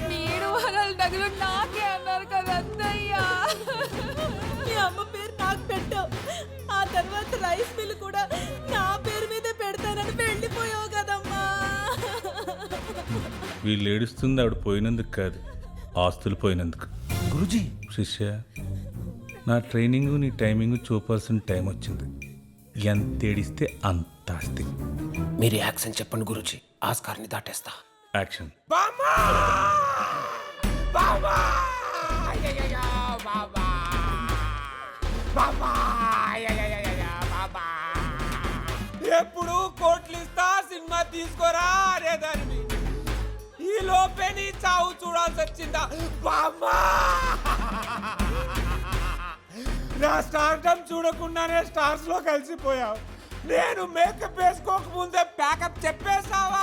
మీరు వరలు నగలు నాకే అన్నారు కదా అత్తయ్యా. మీ అమ్మ పేరు నాకు పెట్టావు, ఆ తర్వాత రైస్ మిల్ కూడా నా పేరు మీద పెడతానని వెళ్ళిపోయావు కదమ్మా. వీళ్ళు ఏడుస్తుంది ఆవిడ పోయినందుకు కాదు, ఆస్తులు పోయినందుకు. గురుజీ శిష్య, నా ట్రైనింగు నీ టైమింగ్ చూపాల్సిన టైం వచ్చింది. ఎంత ఏడిస్తే అంత ఆస్తి. మీరు యాక్షన్ చెప్పండి గురుజీ, ఆస్కార్ని దాటేస్తా. యాక్షన్. ఎప్పుడు కోట్లు ఇస్తా సినిమా తీసుకోరా అరే దాన్ని, ఈ లోపే నీ చావు చూడాల్సి వచ్చిందా బామ్మా? నా స్టార్టమ్ చూడకుండానే స్టార్స్ లో కలిసిపోయావు. నేను మేకప్ వేసుకోక ముందే ప్యాకప్ చెప్పేసావా